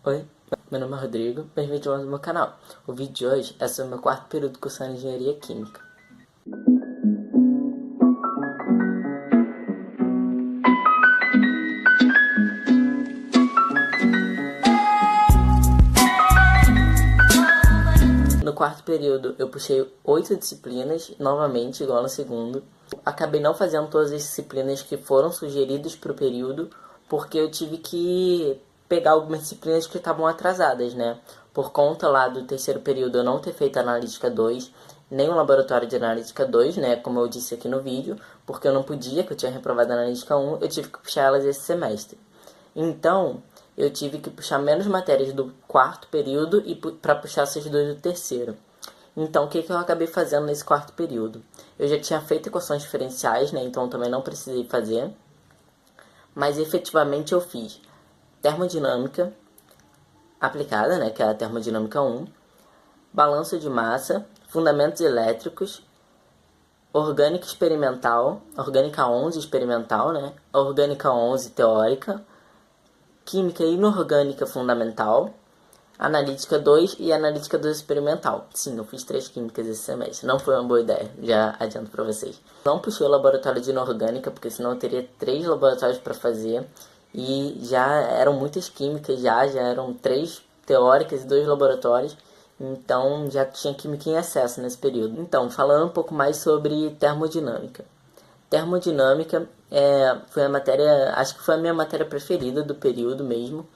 Oi, meu nome é Rodrigo, bem-vindo ao meu canal. O vídeo de hoje é sobre o meu quarto período cursando Engenharia Química. No quarto período eu puxei 8 disciplinas, novamente, igual no segundo. Acabei não fazendo todas as disciplinas que foram sugeridas para o período, porque eu tive que pegar algumas disciplinas que estavam atrasadas, né? Por conta lá do terceiro período eu não ter feito Analítica 2, nem o laboratório de Analítica 2, né? Como eu disse aqui no vídeo, porque eu não podia, que eu tinha reprovado a Analítica 1, eu tive que puxar elas esse semestre. Então, eu tive que puxar menos matérias do quarto período e para puxar essas duas do terceiro. Então, o que eu acabei fazendo nesse quarto período? Eu já tinha feito equações diferenciais, né? Então também não precisei fazer. Mas efetivamente eu fiz termodinâmica aplicada, né? Que é a termodinâmica 1, balanço de massa, fundamentos elétricos, orgânica experimental, orgânica 11 experimental, né? Orgânica 11 teórica, química inorgânica fundamental, analítica 2 e analítica 2 experimental. Sim, eu fiz 3 químicas esse semestre. Não foi uma boa ideia, já adianto pra vocês. Não puxei o laboratório de inorgânica, porque senão eu teria 3 laboratórios para fazer. E já eram muitas químicas, já eram 3 teóricas e 2 laboratórios. Então já tinha química em excesso nesse período. Então, falando um pouco mais sobre termodinâmica. Termodinâmica foi a matéria, acho que foi a minha matéria preferida do período mesmo.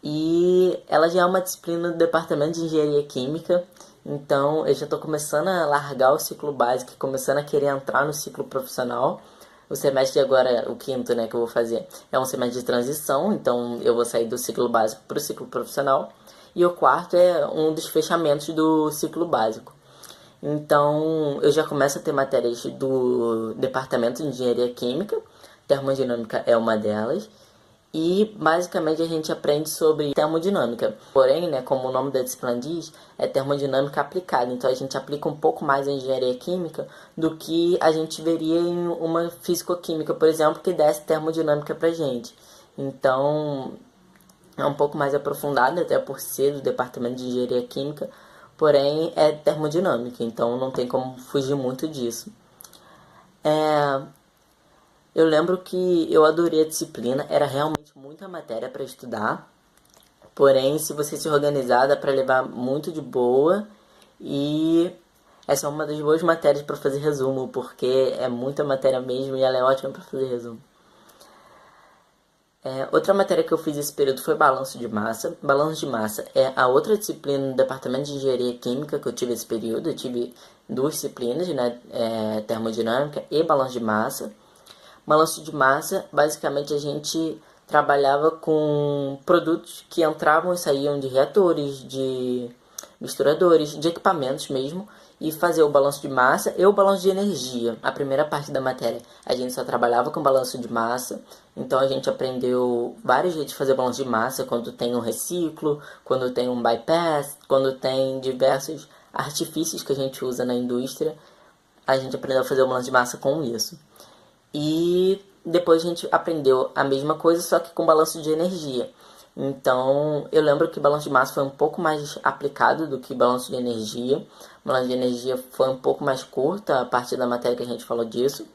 E ela já é uma disciplina do departamento de engenharia química, então eu já estou começando a largar o ciclo básico, começando a querer entrar no ciclo profissional. O semestre agora, o quinto, né, que eu vou fazer, é um semestre de transição, então eu vou sair do ciclo básico para o ciclo profissional. E o quarto é um dos fechamentos do ciclo básico. Então, eu já começo a ter matérias do departamento de engenharia química, termodinâmica é uma delas, e basicamente a gente aprende sobre termodinâmica. Porém, né, como o nome da disciplina diz, é termodinâmica aplicada. Então a gente aplica um pouco mais a engenharia química do que a gente veria em uma físico-química, por exemplo, que desse termodinâmica pra gente. Então é um pouco mais aprofundado, até por ser do departamento de engenharia química, porém é termodinâmica, então não tem como fugir muito disso. Eu lembro que eu adorei a disciplina, era realmente muita matéria para estudar, porém, se você se organizar, dá para levar muito de boa, e essa é uma das boas matérias para fazer resumo, porque é muita matéria mesmo e ela é ótima para fazer resumo. Outra matéria que eu fiz esse período foi balanço de massa. Balanço de massa é a outra disciplina do departamento de engenharia química que eu tive esse período. Eu tive 2 disciplinas, né? Termodinâmica e balanço de massa. Balanço de massa, basicamente a gente trabalhava com produtos que entravam e saíam de reatores, de misturadores, de equipamentos mesmo, e fazer o balanço de massa e o balanço de energia. A primeira parte da matéria a gente só trabalhava com balanço de massa, então a gente aprendeu vários jeitos de fazer balanço de massa, quando tem um reciclo, quando tem um bypass, quando tem diversos artifícios que a gente usa na indústria, a gente aprendeu a fazer o balanço de massa com isso. E depois a gente aprendeu a mesma coisa, só que com balanço de energia. Então, eu lembro que balanço de massa foi um pouco mais aplicado do que balanço de energia. Balanço de energia foi um pouco mais curta, a partir da matéria que a gente falou disso.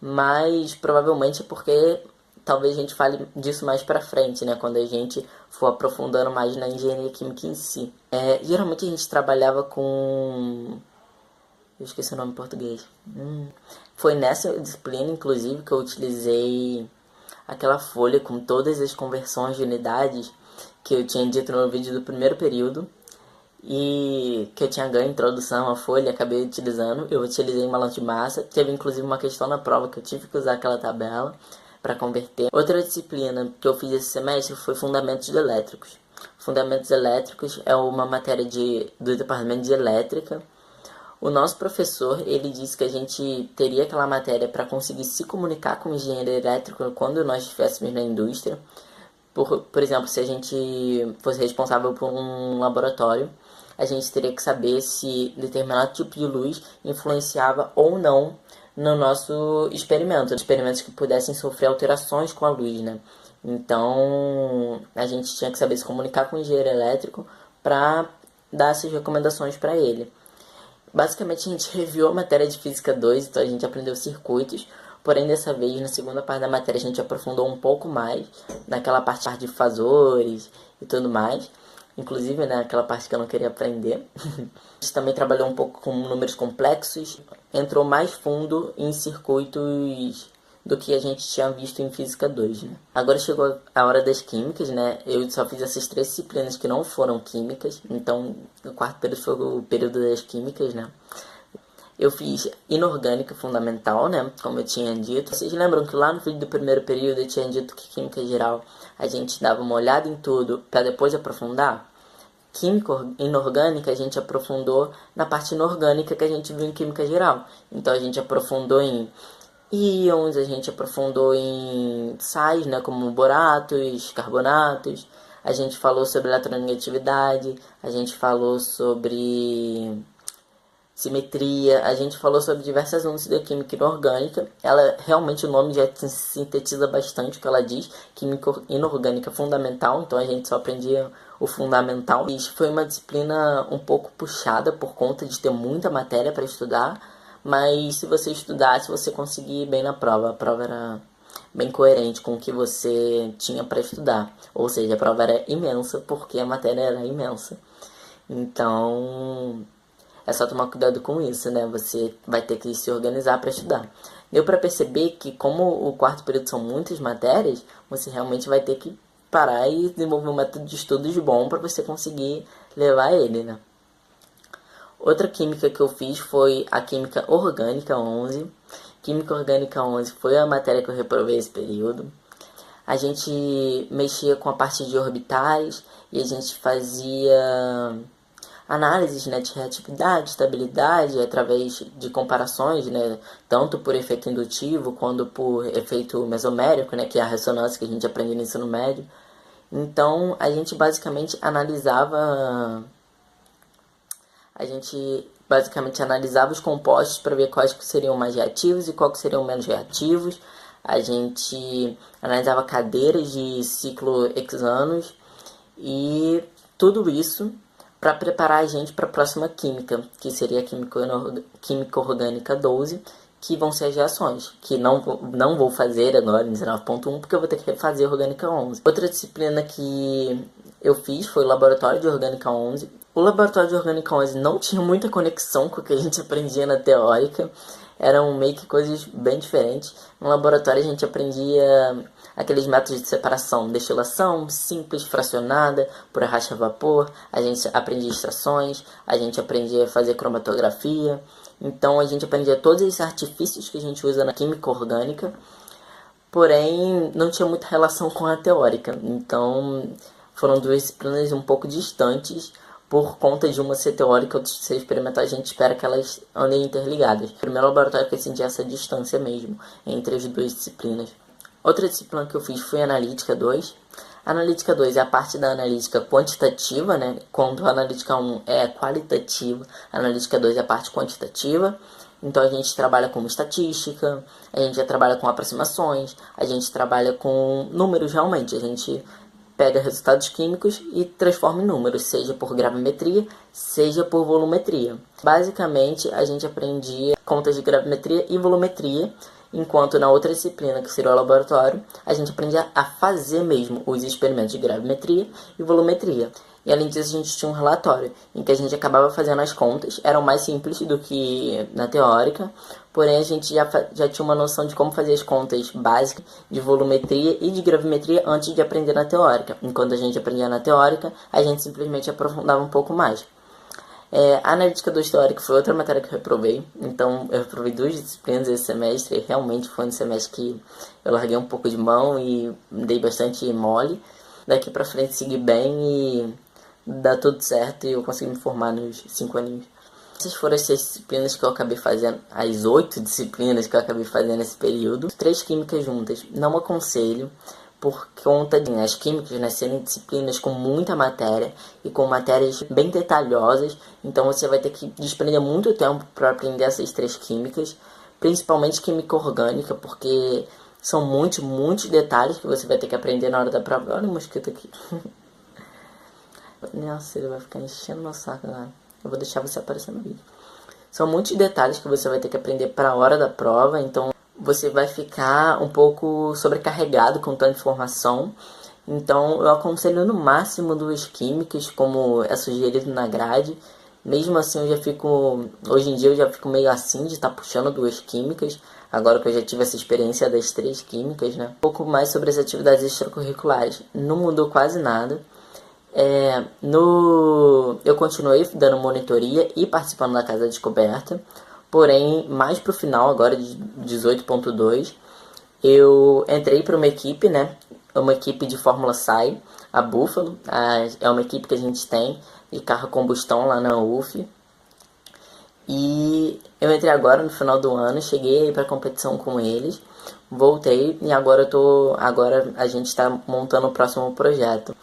Mas, provavelmente é porque talvez a gente fale disso mais pra frente, né? Quando a gente for aprofundando mais na engenharia química em si. Geralmente a gente trabalhava com... Eu esqueci o nome em português. Foi nessa disciplina, inclusive, que eu utilizei aquela folha com todas as conversões de unidades que eu tinha dito no vídeo do primeiro período e que eu tinha ganho introdução à folha e acabei utilizando. Eu utilizei em balanço de massa. Teve inclusive uma questão na prova que eu tive que usar aquela tabela para converter. Outra disciplina que eu fiz esse semestre foi Fundamentos Elétricos. Fundamentos Elétricos é uma matéria do departamento de elétrica. O nosso professor, ele disse que a gente teria aquela matéria para conseguir se comunicar com o engenheiro elétrico quando nós estivéssemos na indústria. Por exemplo, se a gente fosse responsável por um laboratório, a gente teria que saber se determinado tipo de luz influenciava ou não no nosso experimento. Experimentos que pudessem sofrer alterações com a luz, né? Então a gente tinha que saber se comunicar com o engenheiro elétrico para dar essas recomendações para ele. Basicamente a gente reviu a matéria de Física 2, então a gente aprendeu circuitos, porém dessa vez na segunda parte da matéria a gente aprofundou um pouco mais naquela parte de fasores e tudo mais, inclusive naquela parte que eu não queria aprender. A gente também trabalhou um pouco com números complexos, entrou mais fundo em circuitos do que a gente tinha visto em Física 2, né? Agora chegou a hora das químicas, né? Eu só fiz essas 3 disciplinas que não foram químicas, então o quarto período foi o período das químicas, né? Eu fiz inorgânica fundamental, né? Como eu tinha dito. Vocês lembram que lá no vídeo do primeiro período eu tinha dito que química geral a gente dava uma olhada em tudo para depois aprofundar? Química inorgânica a gente aprofundou na parte inorgânica que a gente viu em química geral. Então a gente aprofundou em íons, a gente aprofundou em sais, né, como boratos, carbonatos. A gente falou sobre eletronegatividade, a gente falou sobre simetria, a gente falou sobre diversas nuances da química inorgânica. Ela realmente, o nome já sintetiza bastante o que ela diz, química inorgânica fundamental, então a gente só aprendia o fundamental. E foi uma disciplina um pouco puxada por conta de ter muita matéria para estudar, mas se você estudasse, você conseguia ir bem na prova. A prova era bem coerente com o que você tinha para estudar, ou seja, a prova era imensa porque a matéria era imensa. Então é só tomar cuidado com isso, né? Você vai ter que se organizar para estudar. Deu para perceber que, como o quarto período são muitas matérias, você realmente vai ter que parar e desenvolver um método de estudos bom para você conseguir levar ele, né? Outra química que eu fiz foi a Química Orgânica 11. Química Orgânica 11 foi a matéria que eu reprovei esse período. A gente mexia com a parte de orbitais e a gente fazia análises, né, de reatividade, estabilidade, através de comparações, né, tanto por efeito indutivo quanto por efeito mesomérico, né, que é a ressonância que a gente aprende no ensino médio. Então, a gente basicamente analisava os compostos para ver quais seriam mais reativos e quais seriam menos reativos. A gente analisava cadeiras de ciclo hexanos e tudo isso para preparar a gente para a próxima química, que seria a química orgânica 12, que vão ser as reações, que não vou fazer agora em 19.1, porque eu vou ter que refazer a orgânica 11. Outra disciplina que eu fiz foi o laboratório de orgânica 11. O laboratório de orgânica 11 não tinha muita conexão com o que a gente aprendia na teórica, eram meio que coisas bem diferentes. No laboratório a gente aprendia aqueles métodos de separação, destilação, simples, fracionada, por arrasto a vapor, a gente aprendia extrações, a gente aprendia a fazer cromatografia. Então a gente aprendia todos esses artifícios que a gente usa na química orgânica, porém não tinha muita relação com a teórica. Então foram 2 disciplinas um pouco distantes, por conta de uma ser teórica e outra ser experimental. A gente espera que elas andem interligadas. O primeiro laboratório que eu senti essa distância mesmo entre as 2 disciplinas. Outra disciplina que eu fiz foi a Analítica 2. A Analítica 2 é a parte da analítica quantitativa, né? Quando a Analítica 1 é qualitativa, a Analítica 2 é a parte quantitativa. Então a gente trabalha com estatística, a gente já trabalha com aproximações, a gente trabalha com números realmente. A gente pega resultados químicos e transforma em números, seja por gravimetria, seja por volumetria. Basicamente, a gente aprendia contas de gravimetria e volumetria, enquanto na outra disciplina, que seria o laboratório, a gente aprendia a fazer mesmo os experimentos de gravimetria e volumetria. E além disso, a gente tinha um relatório, em que a gente acabava fazendo as contas, eram mais simples do que na teórica, porém a gente já tinha uma noção de como fazer as contas básicas de volumetria e de gravimetria antes de aprender na teórica. Enquanto a gente aprendia na teórica, a gente simplesmente aprofundava um pouco mais. A analítica 2 teórica foi outra matéria que eu reprovei, então eu reprovei 2 disciplinas esse semestre, e realmente foi um semestre que eu larguei um pouco de mão e dei bastante mole. Daqui pra frente segui bem e dá tudo certo e eu consegui me formar nos 5 aninhos. Essas foram as 6 disciplinas que eu acabei fazendo, as 8 disciplinas que eu acabei fazendo nesse período. 3 químicas juntas, não aconselho, por conta de as químicas, né, serem disciplinas com muita matéria e com matérias bem detalhosas, então você vai ter que desprender muito tempo para aprender essas 3 químicas, principalmente química orgânica, porque São muitos detalhes que você vai ter que aprender na hora da prova. Olha o mosquito aqui. Nossa, ele vai ficar enchendo meu saco agora. Eu vou deixar você aparecer no vídeo. São muitos detalhes que você vai ter que aprender para a hora da prova, então você vai ficar um pouco sobrecarregado com tanta informação. Então eu aconselho no máximo 2 químicas, como é sugerido na grade. Mesmo assim eu já fico, hoje em dia eu já fico meio assim de estar puxando 2 químicas, agora que eu já tive essa experiência das 3 químicas, né? Um pouco mais sobre as atividades extracurriculares. Não mudou quase nada. Eu continuei dando monitoria e participando da Casa Descoberta, porém, mais pro final agora de 18.2, eu entrei para uma equipe, né? Uma equipe de Fórmula SAI, a Buffalo, é uma equipe que a gente tem de carro a combustão lá na UF. E eu entrei agora no final do ano, cheguei para competição com eles, voltei e agora a gente está montando o próximo projeto.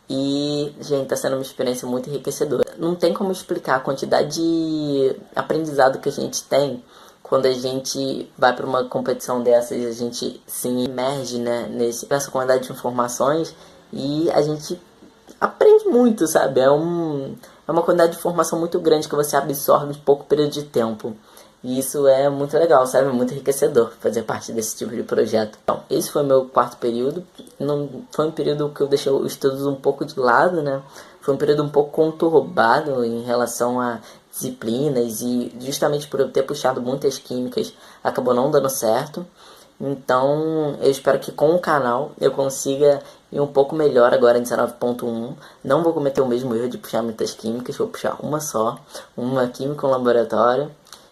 E, gente, tá sendo uma experiência muito enriquecedora. Não tem como explicar a quantidade de aprendizado que a gente tem quando a gente vai para uma competição dessas, a gente se imerge, né, nessa quantidade de informações e a gente aprende muito, sabe? É uma quantidade de informação muito grande que você absorve em pouco período de tempo. E isso é muito legal, sabe? Muito enriquecedor fazer parte desse tipo de projeto. Então, esse foi meu 4º período. Não foi um período que eu deixei os estudos um pouco de lado, né? Foi um período um pouco conturbado em relação a disciplinas e justamente por eu ter puxado muitas químicas, acabou não dando certo. Então, eu espero que com o canal eu consiga ir um pouco melhor agora em 19.1. Não vou cometer o mesmo erro de puxar muitas químicas, vou puxar uma só, uma química no laboratório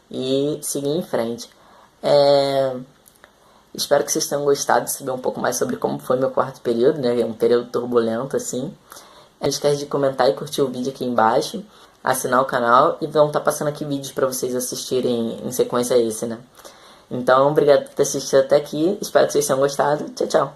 e seguir em frente. Espero que vocês tenham gostado de saber um pouco mais sobre como foi meu 4º período, né? É um período turbulento assim. Não esquece de comentar e curtir o vídeo aqui embaixo, assinar o canal e vão estar passando aqui vídeos para vocês assistirem em sequência a esse, né? Então, obrigado por ter assistido até aqui, espero que vocês tenham gostado. Tchau, tchau!